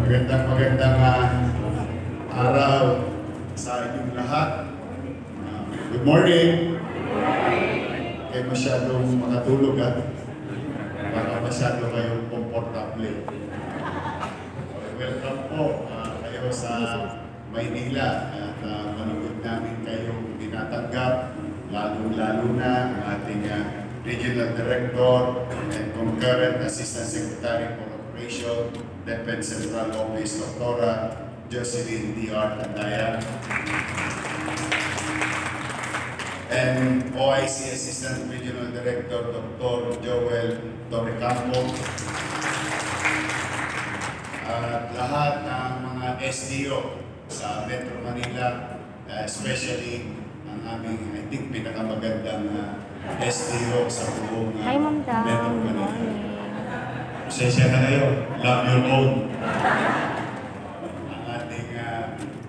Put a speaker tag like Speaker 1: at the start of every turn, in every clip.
Speaker 1: Magandang araw sa inyong lahat. Good morning. Kaya masyadong makatulog at baka masyado kayong komportable. Welcome po kayo sa Maynila at manugod namin kayong tinatanggap, lalo-lalo na ang ating Regional Director and Concurrent Assistant Secretary for Operation, DepEd Central Office, Dr. Jocelyn D.R. Tandaya, and OIC Assistant Regional Director, Dr. Joel Torrecampo, at lahat ng mga SDO sa Metro Manila, especially ang aming, I think, pinakamagandang SDO sa buong Metro Manila. Pasensya na kayo, love your own. Ang ating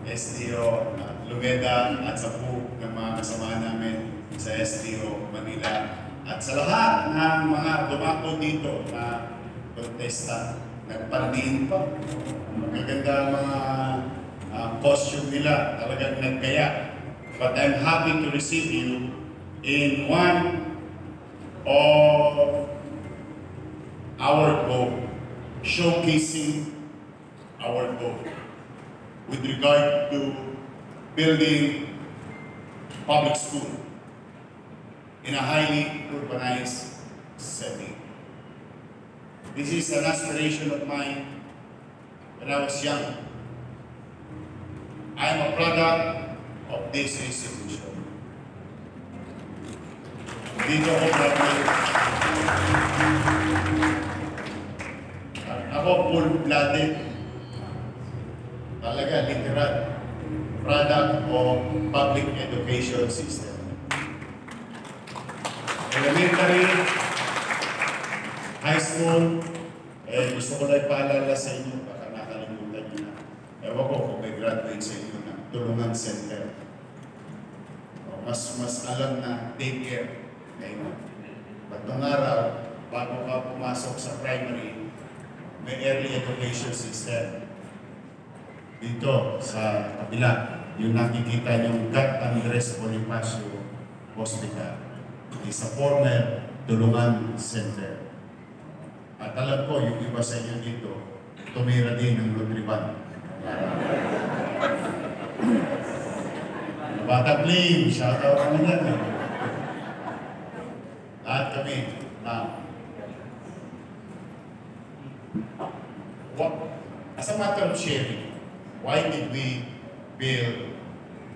Speaker 1: SDO Lumeda at sa po ng mga kasama namin sa SDO Manila. At sa lahat ng mga dumako dito na protesta, nagpandiin pa. Magaganda mga costume nila, talagang nagkaya. But I'm happy to receive you in one of our goal, showcasing our goal with regard to building public school in a highly urbanized setting. This is an aspiration of mine when I was young. I am a product of this institution. Dito ako graduate. Ako full-blooded, talaga literal product of public education system. Elementary, high school, gusto ko lang ipaalala sa inyo, baka nakalimutan nyo na. Ewan ko kung may graduate sa inyo na Tulungan Center. Mas alam na daycare ngayon. But nung araw, bago ka pumasok sa primary, may early education system. Dito sa kabila, yung nakikita yung Gat Andres Bonifacio Hospital. It's a former Tulungan Center. At alam ko, yung iba sa inyo dito, tumira din ng Lutriban. Bata Bling, shoutout kami dyan. Lahat kami, as a matter of sharing, why did we build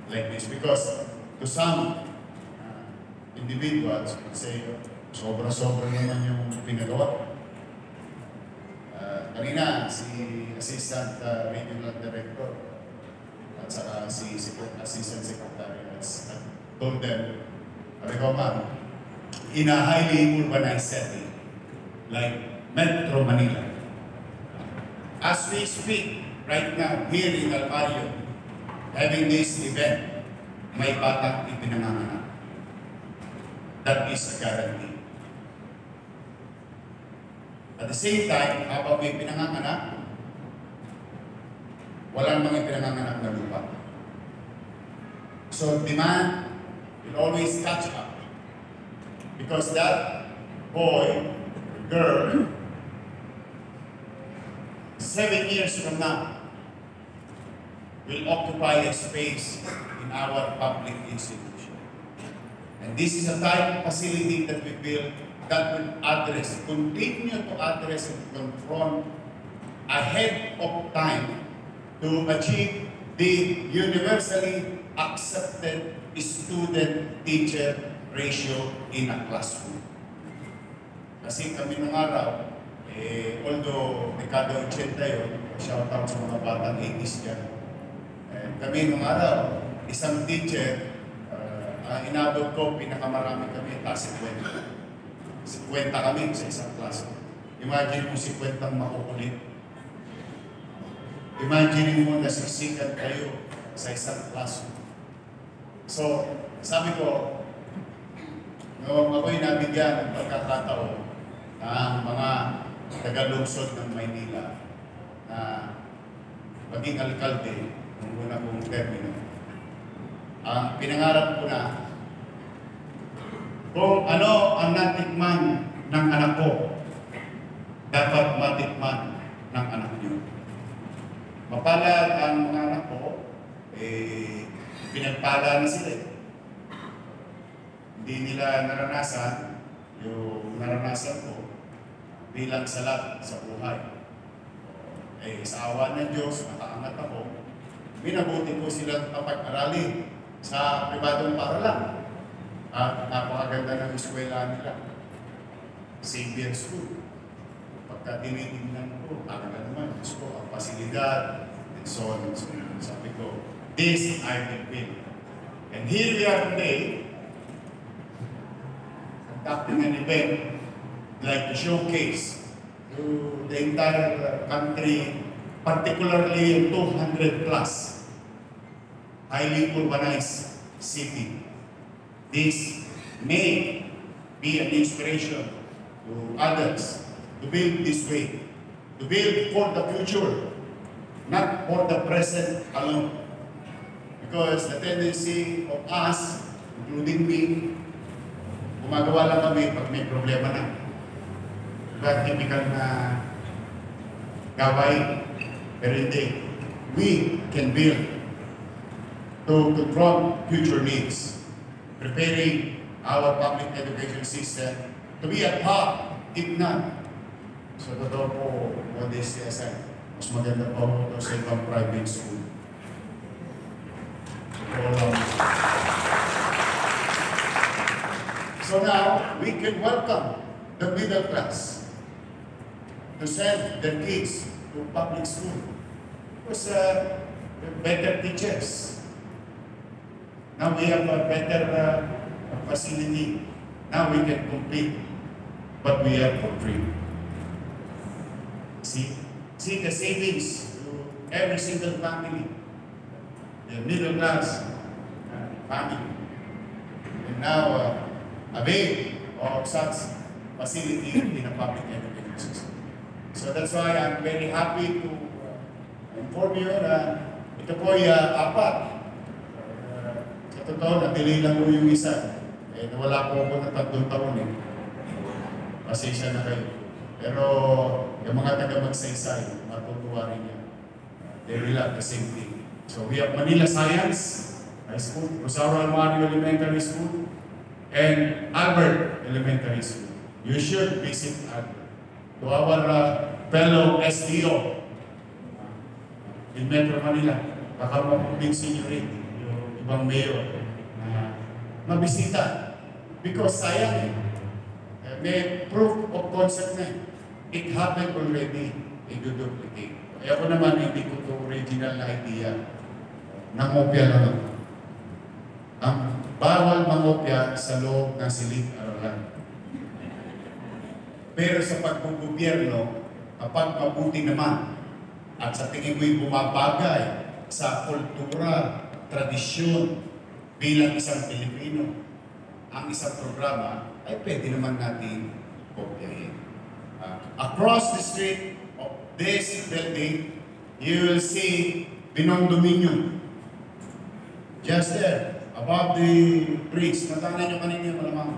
Speaker 1: like this? Because to some individuals, say, sobra-sobra naman yung pinagawa. Kanina, si Assistant Regional Director at saka si Assistant Secretary told them, sabi ko, ma'am, in a highly urbanized setting, like Metro Manila, as we speak right now, here in Almario, having this event, may batang ipinanganganak. That is a guarantee. At the same time, habang may pinanganganak, walang mga pinanganganak na lupa. So demand will always catch up. Because that boy, girl, 7 years from now, will occupy a space in our public institution. And this is a type of facility that we build that will address, continue to address and confront ahead of time to achieve the universally accepted student-teacher ratio in a classroom. Kasi kami nung araw, although dekada 80 yun, shout out sa mga batang 80s dyan. Kami nung araw, isang teacher, inabot ko, pinakamarami kami, 50 kami sa isang klase. Imagine mo 50 makukulit. Imagine mo na siksikan kayo sa isang klase. So, sabi ko, noong ako'y nabigyan ng pagkakataon ng mga taga-lungsod ng Maynila na maging alkalde, nung una kong termino, ang pinangarap ko na kung ano ang natikman ng anak ko, dapat matikman ng anak niyo. Mapalad ang mga anak ko, pinagpala na sila. Hindi nila naranasan yung naranasan ko bilang salat sa buhay. Sa awa ng Diyos, nakaangat ako, minabuti ko silang kapag-aralin sa pribadong paaralan. At napakaganda ng eskwela nila. Xavier School. Pagka tinitingnan ko, talaga naman, Diyos ko, ang pasilidad, and so on and so on. Sabi ko, this I will build. And here we are today, conducting an event like to showcase to the entire country, particularly in 200 plus highly urbanized city. This may be an inspiration to others to build this way, to build for the future, not for the present alone. Because the tendency of us, including me, gumagawa lang kami pag may problema na. But typical na gaway, pero hindi. We can build to confront future needs, preparing our public education system to be at par, if not. So totoo po, modesty aside, mas maganda po ito sa ibang private school. So now, we can welcome the middle class to send their kids to public school because better teachers. Now we have a better facility. Now we can compete, but we are for free. See the savings to every single family, the middle class family, and now avail of such facility in a public education system. So that's why I'm very happy to inform you na ito po ay apat. Sa totoo, na-delay lang po yung isa. Nawala po ako ng 3 taon Pasensya na kayo. Pero yung mga taga-magsaysay, matutuwa rin yan. They will have the same thing. So we have Manila Science High School, Rosario Almario Elementary School, and Albert Elementary School. You should visit Albert. To our fellow SDO in Metro Manila, baka makumbinsin nyo rin yung ibang mayor na mabisita. Because sayang may proof of concept na it happened already, i-duplicate. Kaya ako naman, hindi ko ito original na idea. Nangopya lang. Ang bawal mangopya sa loob ng silid-aralan. Pero sa pagbugobyerno, kapag mabuti naman, at sa tingin ko'y bumabagay sa kultura, tradisyon, bilang isang Pilipino, ang isang programa, ay pwede naman natin kopyahin. Across the street of this building, you will see Binondominium. Just there, above the bridge. Nataanan nyo kanina yung malamang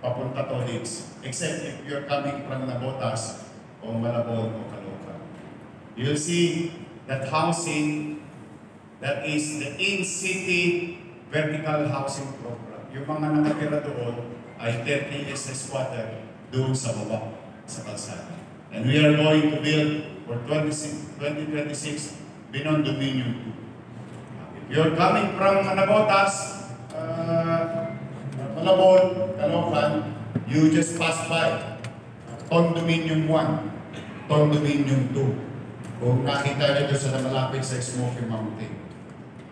Speaker 1: papunta to Hicks. Except if you're coming from Nabotas o Malabon o Caloocan. You'll see that housing that is the in-city vertical housing program. Yung mga nakatira doon ay 30 SS squatter doon sa baba, sa kalsada. And we are going to build for 2026 Binondominium 2. If you're coming from Nabotas, Malabon, Caloocan, you just pass by Condominium 1, Condominium 2. Kung nakita nyo sa malapit sa Smoky Mountain.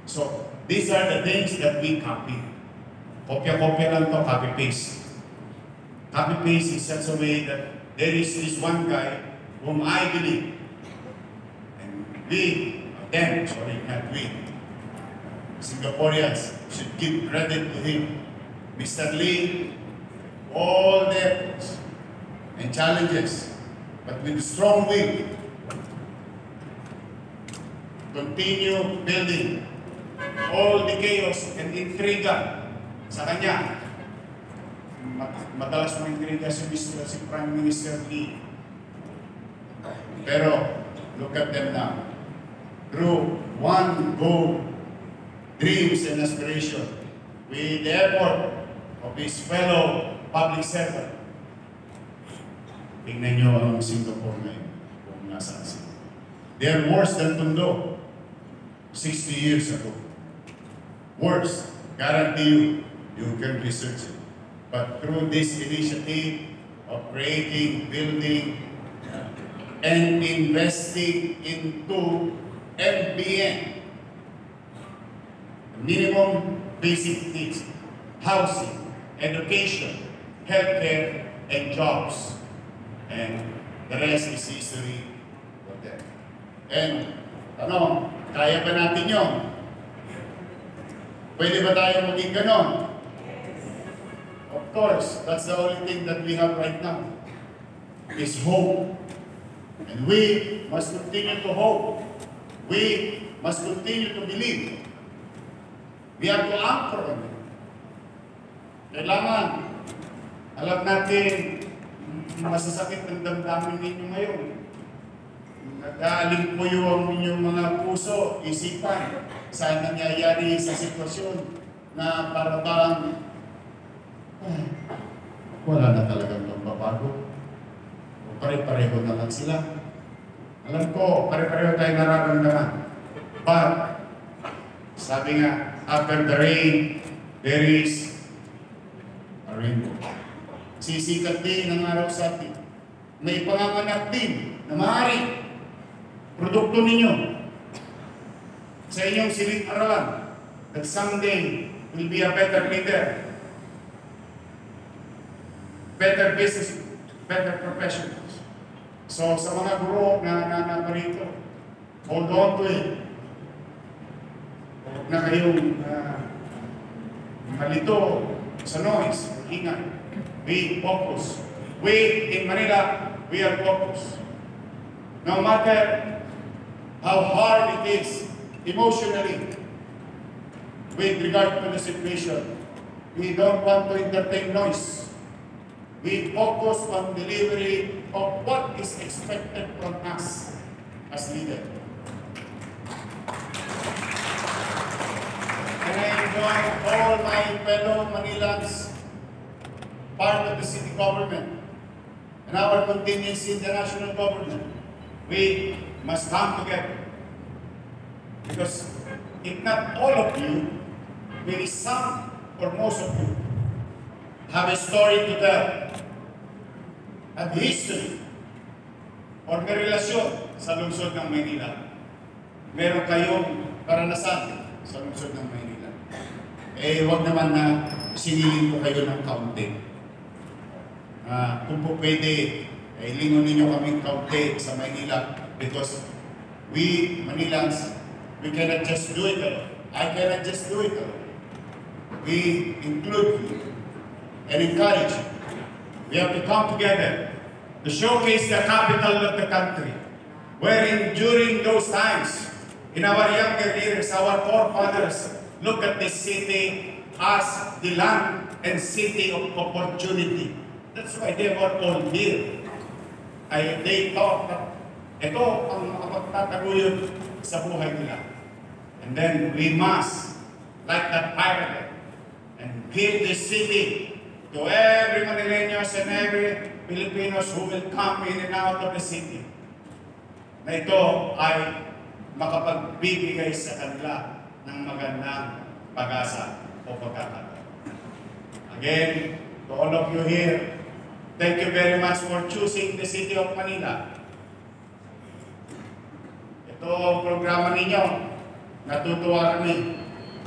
Speaker 1: So, these are the things that we copy. Kopya-kopya lang to, copy-paste. Copy-paste in such a way that there is this one guy whom I believe, and not we, Singaporeans should give credit to him. Mr. Lee, all the efforts and challenges, but with strong will to continue building all the chaos and intriga sa kanya. Madalas mga intriga si Prime Minister Lee. Pero, look at them now. Through one goal, dreams and aspiration, with the effort of his fellow public servant. Tingnan nyo ang Singapore ngayon, kung nasaan sila. They are worse than Tondo 60 years ago. Worse. Guarantee you, you can research it. But through this initiative of creating, building, and investing into MBN, minimum basic needs, housing, education, healthcare, and jobs. And the rest is history for them. And, kaya ba natin yun? Pwede ba tayo maging ganon? Of course, that's the only thing that we have right now, is hope. And we must continue to hope. We must continue to believe. We have to anchor on it. Kailangan, alam natin, masasakit ng damdamin ninyo ngayon. Nag-aaling po yung inyong mga puso, isipan, sa nangyayari sa sitwasyon na para bang wala na talagang magbabago. Pare-pareho na lang sila. Alam ko, pare-pareho tayo nararamdaman. But, sabi nga, after the rain, there is a rainbow. Sisikat din ang araw sa atin. May panganganak din na maaari produkto ninyo sa inyong silid-aralan that someday will be a better leader, better business, better professionals. So sa mga guro na parito, hold on to it. Huwag na kayong malito sa noise. Ingat. We focus. We in Manila, we are focused. No matter how hard it is emotionally with regard to the situation, we don't want to entertain noise. We focus on delivery of what is expected from us as leaders. And I invite all my fellow Manilans, part of the city government, and our contingency in the national government. We must come together. Because if not all of you, maybe some or most of you have a story to tell, have history, or may relasyon sa lungsod ng Maynila. Meron kayong karanasan sa lungsod ng Maynila. Huwag naman na singilin ko kayo ng kaunti. Kung po pwede, lingon ninyo kaming kaunti sa Maynila because we, Manilans, we cannot just do it alone. I cannot just do it alone. We include you and encourage you. We have to come together to showcase the capital of the country, wherein during those times, in our younger years, our forefathers look at this city as the land and city of opportunity. That's why they were all here. They thought that ito ang makapagtataguyod sa buhay nila. And then we must, like that pyramid, and give this city to every Manileños and every Filipinos who will come in and out of the city. Na ito ay makapagbibigay sa kanila ng magandang pag-asa o pagkakataon. Again, to all of you here, thank you very much for choosing the City of Manila. Ito ang programa ninyo. Natutuwa kami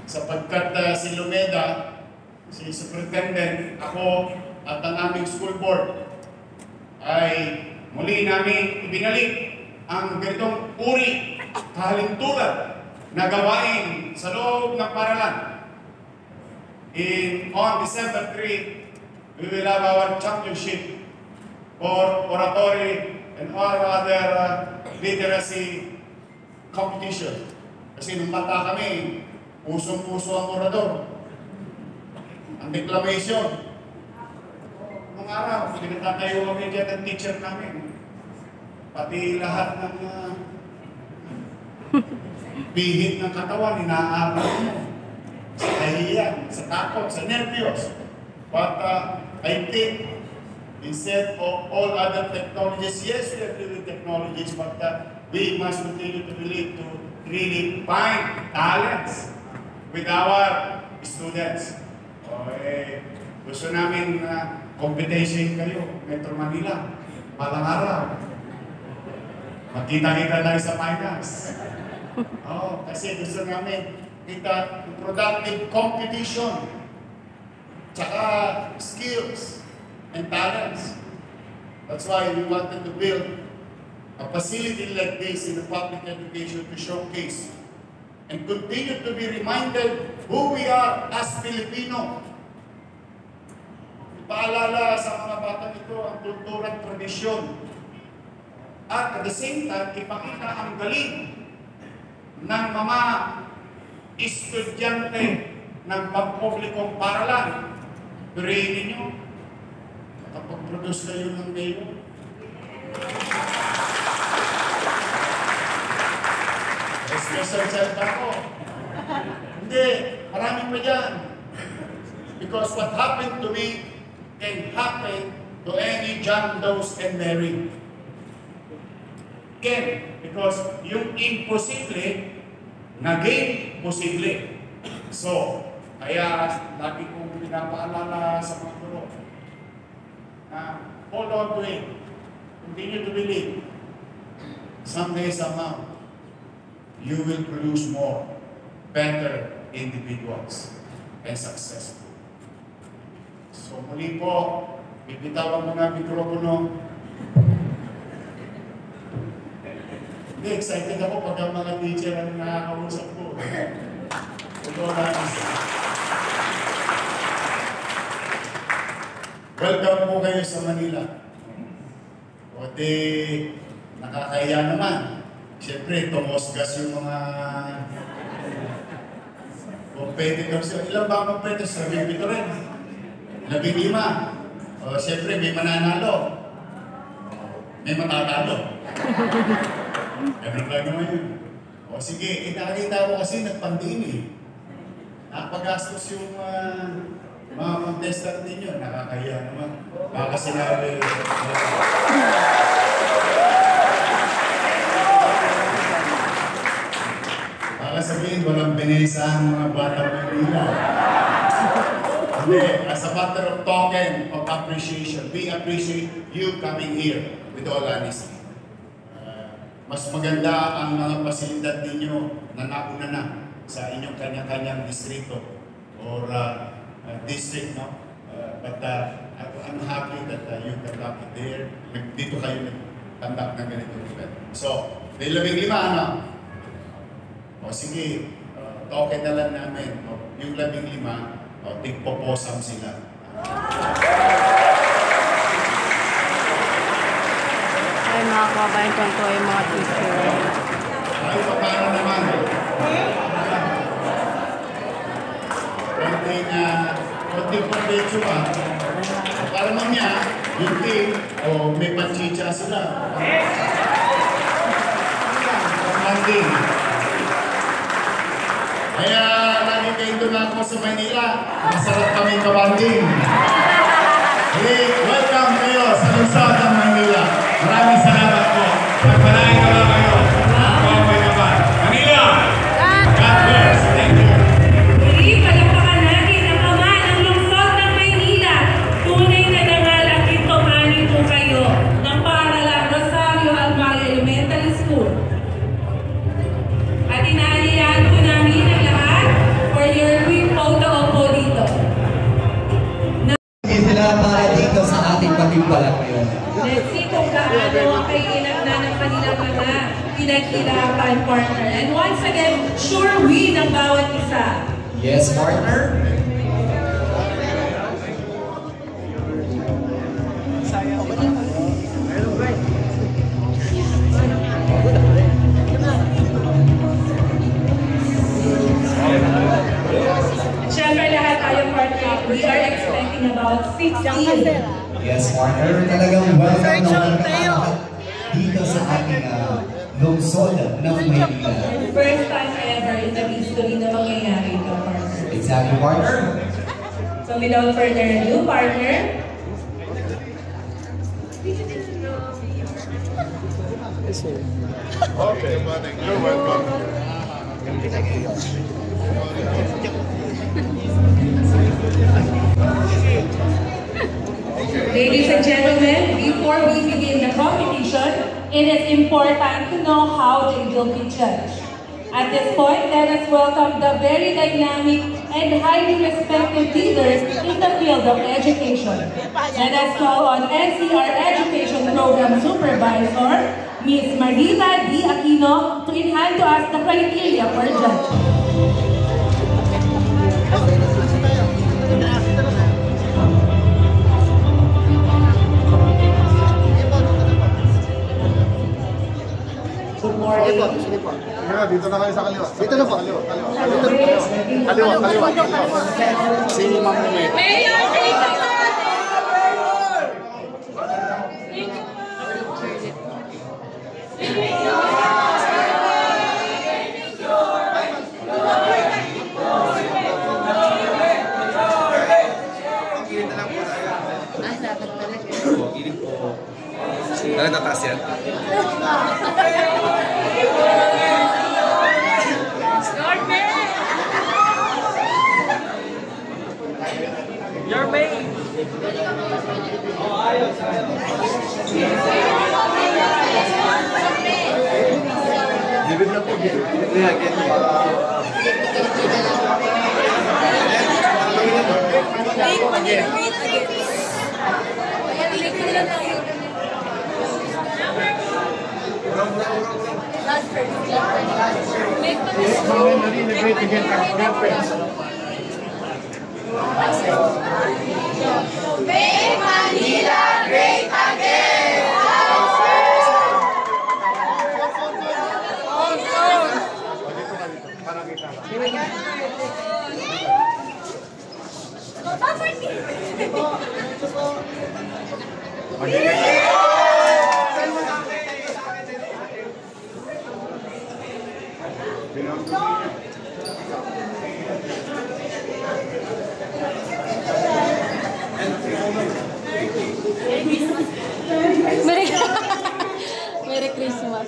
Speaker 1: sapagkat si Lumeda, si Superintendent, ako at ang aming school board ay muli namin ibinalik ang ganitong uri kahalintulad na gawain sa loob ng paaralan. On December 3, we will have our championship for oratory and all other literacy competition Kasi nung bata kami, pusong-puso ang orador. Ang declamation. Nung araw, pinagtatayo kami dyan ng teacher namin. Pati lahat ng pihit ng katawan, inaabot mo. Sa kahiyan, sa takot, sa nervyos. But I think, instead of all other technologies, yes, we agree with technologies, but we must continue to believe to really find talents with our students. Gusto namin competition kayo, Metro Manila, balang araw. Magkita-kita tayo sa finals. Kasi gusto namin kita productive competition, tsaka skills and talents. That's why we wanted to build a facility like this in the public education to showcase and continue to be reminded who we are as Filipino. Ipaalala sa mga bata nito ang kultura at tradisyon. At at the same time, ipakita ang galing ng mga estudyante ng pampublikong paralan. Purihin ninyo, nakapag-produce kayo ng mayo. Special child ako. Hindi, marami pa dyan. Because what happened to me can happen to any John, Doe's, and Mary. Can, because yung imposible, naging posible. So, kaya lagi kong pinapaalala sa mga guro na hold on to it. Continue to believe. Someday, somehow, you will produce more, better individuals and successful. So muli po, bibitawan mo na mikropono. Hindi, excited ako pag ang mga teacher ang nakakausap ko. Welcome po kayo sa Manila. O di, nakakahiya naman. Siyempre, tumosgas yung mga competitors. Ilan ba ang competitors? 17 rin. 15. O, siyempre, may mananalo. May matatalo. Ganun lang naman yun. O sige, nakakita ko kasi nagpandini. Nakapagastos yung mga contestant ninyo. Nakakahiya naman. Baka sinabi. Baka sabihin, walang binesa ang mga batang Manila. Hindi, as a matter of token of appreciation, we appreciate you coming here with all honesty. Mas maganda ang mga pasilidad ninyo na nauna na sa inyong kanya-kanyang distrito or district, no? But I'm happy that you conduct it there. Dito kayo nag-conduct ng ganitong event. So, may 15, ano? O sige, token na lang namin. Yung 15, tigpoposam sila.
Speaker 2: Ay, mga kabayan ko ito ay mga teacher.
Speaker 1: Ay, paano naman? Konting provecho ba? Para mamaya, yung team, may panchicha sila. Pamanding. Kaya lagi kayo doon ako sa Manila. Masarap kami kabanding. Hey, welcome kayo sa lungsod ng Manila. Maraming salamat po. Pagpalain ka lang kayo. Ako may naman. Manila! God bless. Thank you.
Speaker 3: Muli, palakpakan natin ang ama ng lungsod ng Maynila. Tunay na dangal at kintomani po kayo ng paaralang Rosario Alvari Elementary School. At inaalihan po namin ang lahat for your quick photo po dito.
Speaker 4: Sila para dito sa ating patimpalan ngayon.
Speaker 3: Let's see kung gaano ang kaiinagnan ng kanilang mga pinaghirapan, partner. And once again, sure win ang bawat isa.
Speaker 4: Yes, partner.
Speaker 3: Joaquin.
Speaker 4: Yes, partner. Talagang welcome naman ka dito sa ating lungsod ng Maynila.
Speaker 3: First time ever in the history na mangyayari ito, partner.
Speaker 4: Exactly, partner.
Speaker 3: So without further ado, partner,
Speaker 1: Okay, you're welcome.
Speaker 3: ladies and gentlemen, before we begin the competition, it is important to know how they will be judged. At this point, let us welcome the very dynamic and highly respected leaders in the field of education. Let us call on NCR Education Program Supervisor, Ms. Marita D. Aquino, to enhance to us the criteria for judging. Good morning.
Speaker 5: Dito na kayo sa kaliwa. Dito na po. Kaliwa. Si Ma'am Lumet.
Speaker 3: Mayor, thank you.
Speaker 5: Talaga taas yan?
Speaker 2: Your main.
Speaker 5: Dibig na po.
Speaker 6: Make Manila great again!
Speaker 2: Merry Christmas.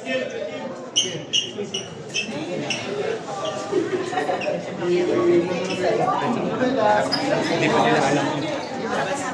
Speaker 5: Hindi pa nila alam.